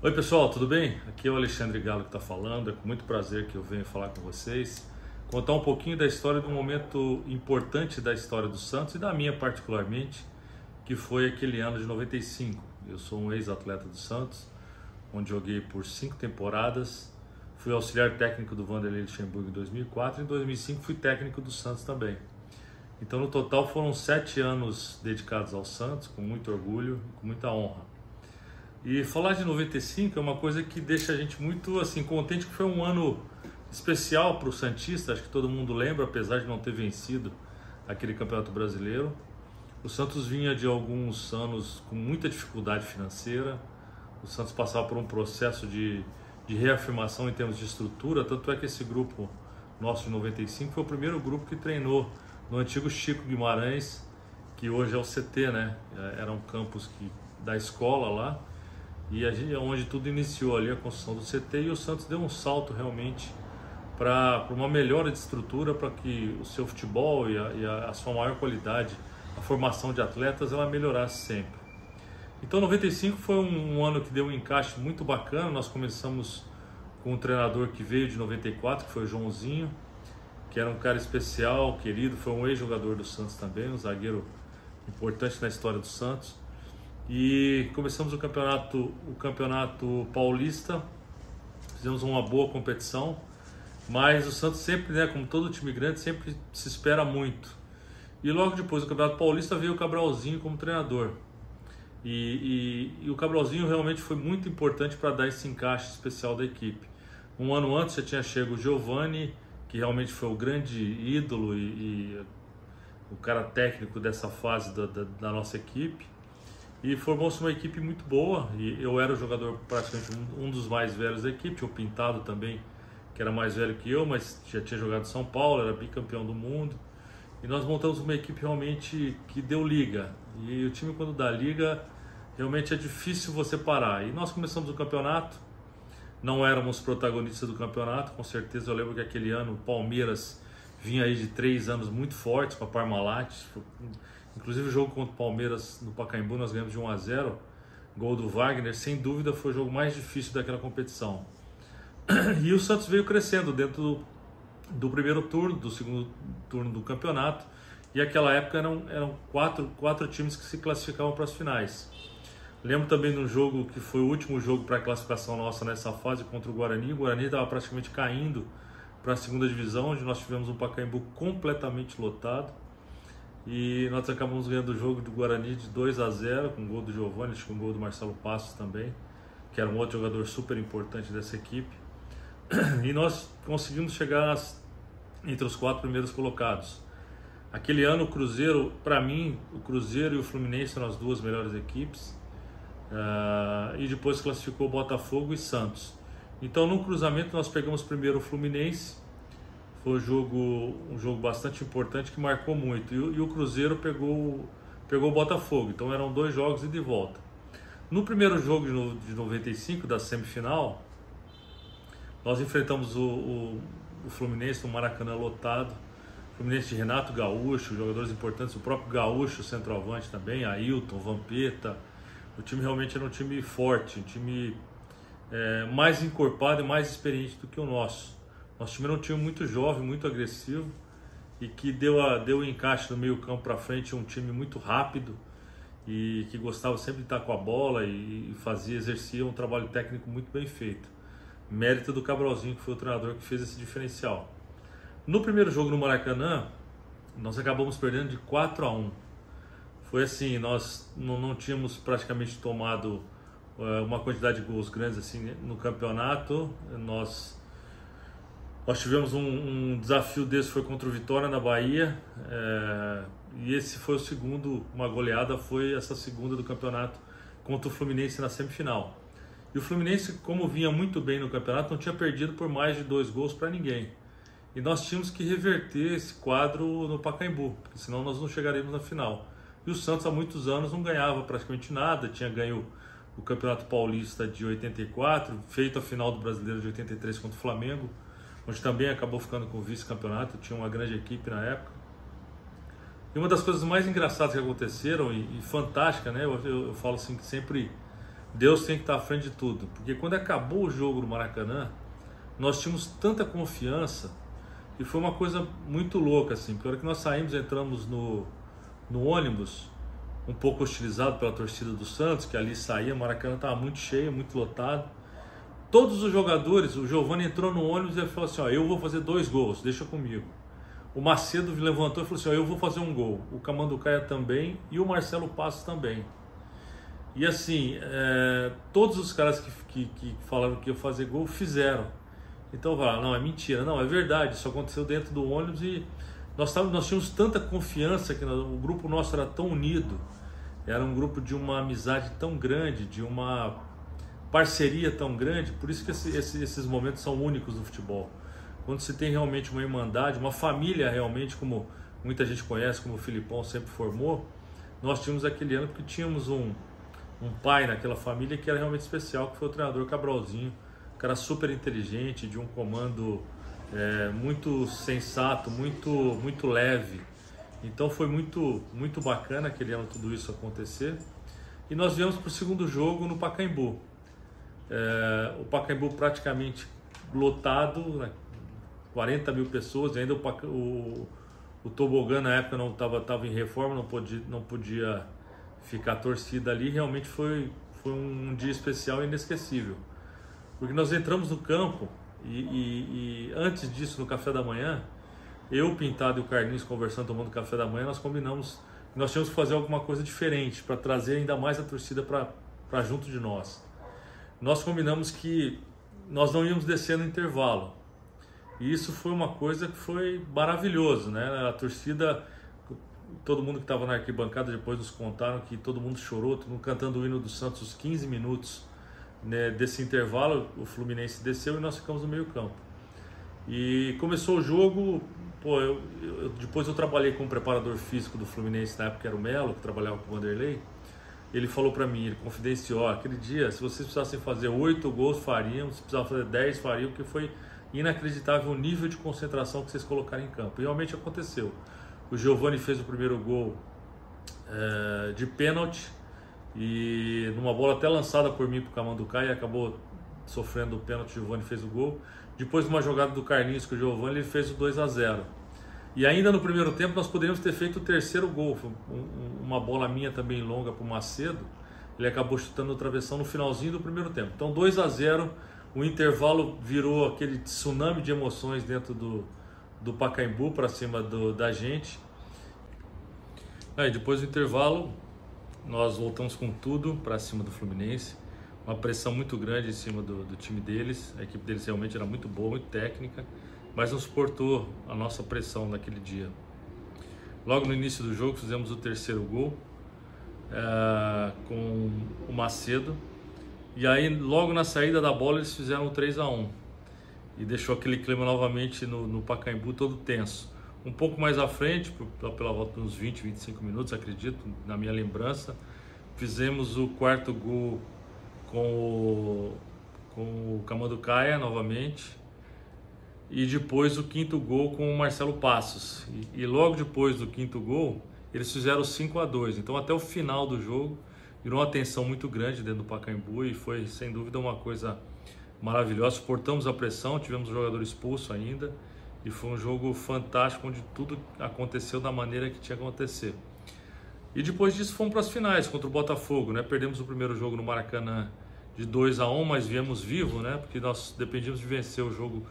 Oi pessoal, tudo bem? Aqui é o Alexandre Galo que está falando, é com muito prazer que eu venho falar com vocês, contar um pouquinho da história de um momento importante da história do Santos e da minha particularmente, que foi aquele ano de 95. Eu sou um ex-atleta do Santos, onde joguei por 5 temporadas, fui auxiliar técnico do Vanderlei Luxemburgo em 2004 e em 2005 fui técnico do Santos também. Então no total foram 7 anos dedicados ao Santos, com muito orgulho e com muita honra. E falar de 95 é uma coisa que deixa a gente muito assim contente, que foi um ano especial para o Santista. Acho que todo mundo lembra, apesar de não ter vencido aquele Campeonato Brasileiro. O Santos vinha de alguns anos com muita dificuldade financeira. O Santos passava por um processo de reafirmação em termos de estrutura, tanto é que esse grupo nosso de 95 foi o primeiro grupo que treinou no antigo Chico Guimarães, que hoje é o CT, né? Era um campus da escola lá. E onde tudo iniciou ali, a construção do CT, e o Santos deu um salto realmente para uma melhora de estrutura, para que o seu futebol e a sua maior qualidade, a formação de atletas, ela melhorasse sempre. Então 95 foi um ano que deu um encaixe muito bacana. Nós começamos com um treinador que veio de 94, que foi o Joãozinho, que era um cara especial, querido, foi um ex-jogador do Santos também, um zagueiro importante na história do Santos. E começamos o campeonato paulista, fizemos uma boa competição, mas o Santos sempre, né, como todo time grande, sempre se espera muito. E logo depois do campeonato paulista veio o Cabralzinho como treinador. E o Cabralzinho realmente foi muito importante para dar esse encaixe especial da equipe. Um ano antes já tinha chegado o Giovani, que realmente foi o grande ídolo e o cara técnico dessa fase da nossa equipe. E formou-se uma equipe muito boa, e eu era o jogador praticamente um dos mais velhos da equipe. Tinha o Pintado também, que era mais velho que eu, mas já tinha jogado em São Paulo, era bicampeão do mundo. E nós montamos uma equipe realmente que deu liga. E o time, quando dá liga, realmente é difícil você parar. E nós começamos o campeonato, não éramos protagonistas do campeonato, com certeza. Eu lembro que aquele ano o Palmeiras vinha aí de 3 anos muito fortes com a Parmalat. Inclusive o jogo contra o Palmeiras no Pacaembu nós ganhamos de 1-0, gol do Wagner, sem dúvida foi o jogo mais difícil daquela competição. E o Santos veio crescendo dentro do primeiro turno, do segundo turno do campeonato, e naquela época eram quatro times que se classificavam para as finais. Lembro também de um jogo que foi o último jogo para a classificação nossa nessa fase contra o Guarani. O Guarani estava praticamente caindo para a segunda divisão, onde nós tivemos um Pacaembu completamente lotado. E nós acabamos ganhando o jogo do Guarani de 2-0, com um gol do Giovani, acho que um gol do Marcelo Passos também, que era um outro jogador super importante dessa equipe. E nós conseguimos chegar entre os 4 primeiros colocados. Aquele ano o Cruzeiro, para mim, o Cruzeiro e o Fluminense eram as 2 melhores equipes. E depois classificou Botafogo e Santos. Então no cruzamento nós pegamos primeiro o Fluminense. Foi um jogo bastante importante que marcou muito. E o Cruzeiro pegou o Botafogo. Então eram 2 jogos ida e volta. No primeiro jogo de 95, da semifinal, nós enfrentamos o Fluminense no Maracanã lotado. O Fluminense de Renato Gaúcho, jogadores importantes, o próprio Gaúcho, centroavante também, Ailton, Vampeta. O time realmente era um time forte, um time mais encorpado e mais experiente do que o nosso. Nosso time era um time muito jovem, muito agressivo, e que deu o encaixe no meio campo para frente, um time muito rápido e que gostava sempre de estar com a bola e exercia um trabalho técnico muito bem feito. Mérito do Cabralzinho, que foi o treinador que fez esse diferencial. No primeiro jogo no Maracanã, nós acabamos perdendo de 4-1. Foi assim, nós não tínhamos praticamente tomado uma quantidade de gols grandes assim no campeonato. Nós tivemos um desafio desse, foi contra o Vitória na Bahia, e esse foi o segundo, uma goleada, foi essa segunda do campeonato contra o Fluminense na semifinal. E o Fluminense, como vinha muito bem no campeonato, não tinha perdido por mais de 2 gols para ninguém. E nós tínhamos que reverter esse quadro no Pacaembu, porque senão nós não chegaríamos na final. E o Santos há muitos anos não ganhava praticamente nada, tinha ganho o Campeonato Paulista de 84, feito a final do Brasileiro de 83 contra o Flamengo, onde também acabou ficando com o vice-campeonato, tinha uma grande equipe na época. E uma das coisas mais engraçadas que aconteceram e fantástica, né? Eu falo assim que sempre Deus tem que estar à frente de tudo, porque quando acabou o jogo no Maracanã, nós tínhamos tanta confiança e foi uma coisa muito louca, assim, porque a hora que nós saímos, entramos no ônibus, um pouco hostilizado pela torcida do Santos, que ali saía, o Maracanã estava muito cheio, muito lotado. Todos os jogadores, o Giovani entrou no ônibus e ele falou assim, ó, eu vou fazer 2 gols, deixa comigo. O Macedo levantou e falou assim, ó, eu vou fazer um gol. O Camanducaia também e o Marcelo Passos também. E assim, todos os caras que falaram que ia fazer gol, fizeram. Então vai, não, é mentira, não, é verdade, isso aconteceu dentro do ônibus e nós tínhamos tanta confiança, que o grupo nosso era tão unido, era um grupo de uma amizade tão grande, de uma parceria tão grande, por isso que esses momentos são únicos no futebol. Quando se tem realmente uma irmandade, uma família realmente, como muita gente conhece, como o Filipão sempre formou, nós tínhamos aquele ano porque tínhamos um pai naquela família que era realmente especial, que foi o treinador Cabralzinho, um cara super inteligente, de um comando muito sensato, muito leve. Então foi muito bacana aquele ano tudo isso acontecer. E nós viemos para o segundo jogo no Pacaembu. O Pacaembu praticamente lotado, né? 40 mil pessoas, ainda o tobogã na época não estava em reforma, não podia ficar a torcida ali. Realmente foi um dia especial e inesquecível, porque nós entramos no campo e antes disso, no café da manhã, eu, o Pintado e o Carlinhos conversando, tomando café da manhã, nós combinamos que nós tínhamos que fazer alguma coisa diferente para trazer ainda mais a torcida para junto de nós. Nós combinamos que nós não íamos descer no intervalo, e isso foi uma coisa que foi maravilhoso, né? A torcida, todo mundo que estava na arquibancada depois nos contaram que todo mundo chorou, todo mundo cantando o hino do Santos os 15 minutos, né, desse intervalo. O Fluminense desceu e nós ficamos no meio campo. E começou o jogo, depois eu trabalhei com o preparador físico do Fluminense, na época era o Melo, que trabalhava com o Vanderlei. Ele falou para mim, ele confidenciou, aquele dia, se vocês precisassem fazer 8 gols, fariam, se precisavam fazer 10, fariam, porque foi inacreditável o nível de concentração que vocês colocaram em campo. E realmente aconteceu. O Giovani fez o primeiro gol de pênalti, e numa bola até lançada por mim para o Camanducaia, acabou sofrendo o pênalti, o Giovani fez o gol. Depois de uma jogada do Carlinhos com o Giovani, ele fez o 2-0. E ainda no primeiro tempo nós poderíamos ter feito o terceiro gol, uma bola minha também longa para o Macedo, ele acabou chutando o travessão no finalzinho do primeiro tempo. Então 2-0, o intervalo virou aquele tsunami de emoções dentro do Pacaembu para cima da gente. Aí depois do intervalo nós voltamos com tudo para cima do Fluminense, uma pressão muito grande em cima do time deles. A equipe deles realmente era muito boa, muito técnica, mas não suportou a nossa pressão naquele dia. Logo no início do jogo fizemos o terceiro gol com o Macedo, e aí logo na saída da bola eles fizeram o 3-1 e deixou aquele clima novamente no Pacaembu todo tenso. Um pouco mais à frente, pela volta de uns 20, 25 minutos, acredito, na minha lembrança, fizemos o quarto gol com o Camanducaia novamente, e depois o quinto gol com o Marcelo Passos. E logo depois do quinto gol, eles fizeram 5-2. Então até o final do jogo virou uma tensão muito grande dentro do Pacaembu e foi sem dúvida uma coisa maravilhosa. Suportamos a pressão, tivemos um jogador expulso ainda, e foi um jogo fantástico, onde tudo aconteceu da maneira que tinha que acontecer. E depois disso fomos para as finais contra o Botafogo, né? Perdemos o primeiro jogo no Maracanã de 2-1, mas viemos vivo, né? Porque nós dependíamos de vencer o jogo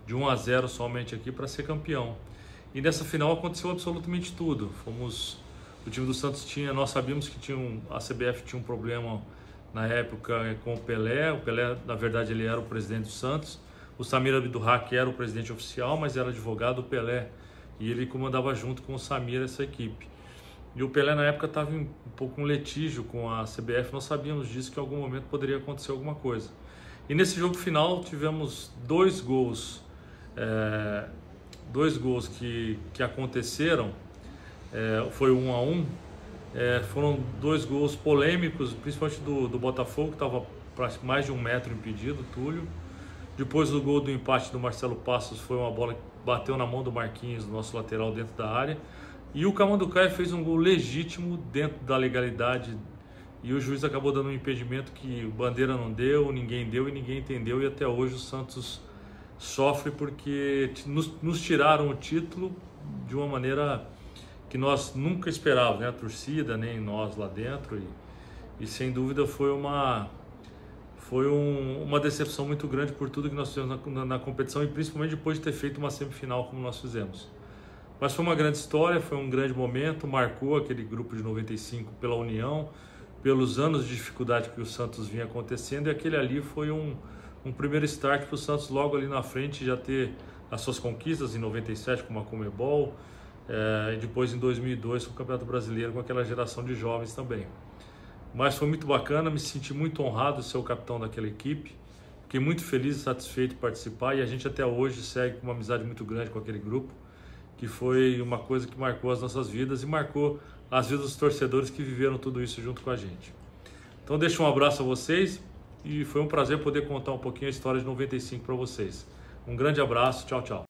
de 1-0 somente aqui para ser campeão. E nessa final aconteceu absolutamente tudo. O time do Santos nós sabíamos que a CBF tinha um problema na época com o Pelé. O Pelé, na verdade, ele era o presidente do Santos. O Samir Abdurraq era o presidente oficial, mas era advogado do Pelé, e ele comandava junto com o Samir essa equipe. E o Pelé na época estava um pouco um litígio com a CBF. Nós sabíamos disso, que em algum momento poderia acontecer alguma coisa. E nesse jogo final tivemos 2 gols, que aconteceram. Foi 1-1. Foram 2 gols polêmicos, principalmente do Botafogo, que estava mais de 1 metro impedido, Túlio. Depois do gol do empate do Marcelo Passos, foi uma bola que bateu na mão do Marquinhos, do nosso lateral, dentro da área. E o Camanducaia fez um gol legítimo, dentro da legalidade e o juiz acabou dando um impedimento que o Bandeira não deu, ninguém deu e ninguém entendeu, e até hoje o Santos sofre porque nos tiraram o título de uma maneira que nós nunca esperávamos, né? A torcida, nem nós lá dentro, e sem dúvida foi uma decepção muito grande por tudo que nós fizemos na competição, e principalmente depois de ter feito uma semifinal como nós fizemos. Mas foi uma grande história, foi um grande momento, marcou aquele grupo de 95 pela união, pelos anos de dificuldade que o Santos vinha acontecendo, e aquele ali foi um primeiro start para o Santos logo ali na frente já ter as suas conquistas em 97 com a Conmebol, e depois em 2002 com o Campeonato Brasileiro com aquela geração de jovens também. Mas foi muito bacana, me senti muito honrado de ser o capitão daquela equipe, fiquei muito feliz e satisfeito de participar, e a gente até hoje segue com uma amizade muito grande com aquele grupo, que foi uma coisa que marcou as nossas vidas e marcou as vidas dos torcedores que viveram tudo isso junto com a gente. Então deixo um abraço a vocês e foi um prazer poder contar um pouquinho a história de 95 para vocês. Um grande abraço, tchau, tchau.